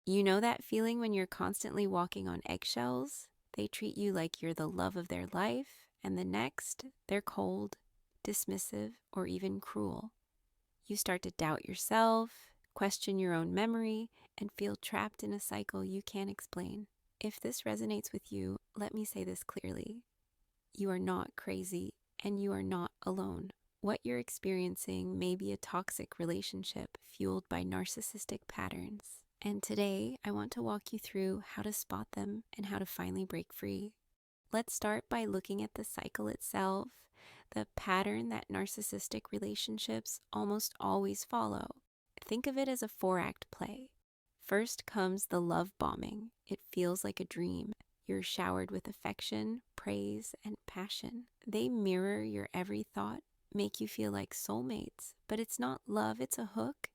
You know that feeling when you're constantly walking on eggshells? They treat you like you're the love of their life, and the next, they're cold, dismissive, or even cruel. You start to doubt yourself, question your own memory, and feel trapped in a cycle you can't explain. If this resonates with you, let me say this clearly. You are not crazy, and you are not alone. What you're experiencing may be a toxic relationship fueled by narcissistic patterns. And today, I want to walk you through how to spot them and how to finally break free. Let's start by looking at the cycle itself, the pattern that narcissistic relationships almost always follow. Think of it as a 4-act play. First comes the love bombing. It feels like a dream. You're showered with affection, praise, and passion. They mirror your every thought, make you feel like soulmates, but it's not love, it's a hook.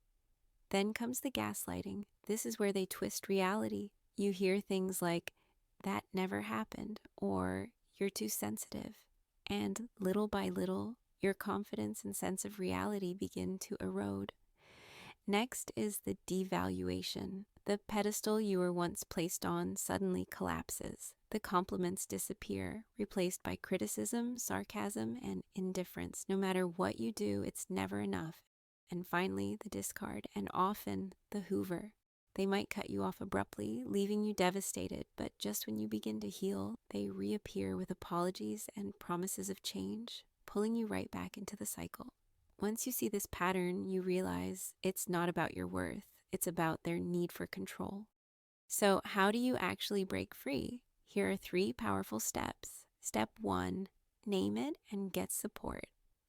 Then comes the gaslighting. This is where they twist reality. You hear things like, "That never happened," or "You're too sensitive." And little by little, your confidence and sense of reality begin to erode. Next is the devaluation. The pedestal you were once placed on suddenly collapses. The compliments disappear, replaced by criticism, sarcasm, and indifference. No matter what you do, it's never enough. And finally, the discard, and often the hoover. They might cut you off abruptly, leaving you devastated, but just when you begin to heal, they reappear with apologies and promises of change, pulling you right back into the cycle. Once you see this pattern, you realize it's not about your worth, it's about their need for control. So, how do you actually break free? Here are 3 powerful steps. Step 1, name it and get support.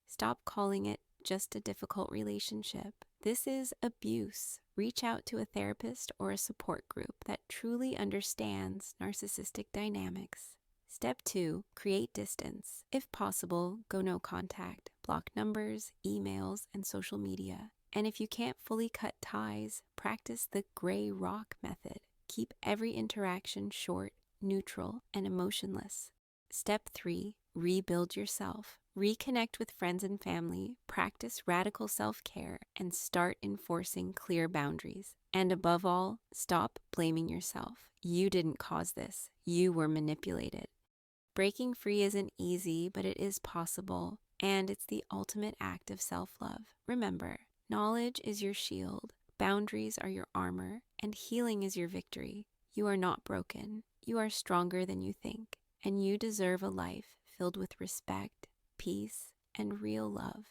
Stop calling it just a difficult relationship. This is abuse. Reach out to a therapist or a support group that truly understands narcissistic dynamics. Step 2, create distance. If possible, go no contact. Block numbers, emails, and social media. And if you can't fully cut ties, practice the gray rock method. Keep every interaction short, neutral, and emotionless. Step 3, rebuild yourself. Reconnect with friends and family, practice radical self-care, and start enforcing clear boundaries. And above all, stop blaming yourself. You didn't cause this. You were manipulated. Breaking free isn't easy, but it is possible, and it's the ultimate act of self-love. Remember, knowledge is your shield, boundaries are your armor, and healing is your victory. You are not broken. You are stronger than you think, and you deserve a life filled with respect, peace, and real love.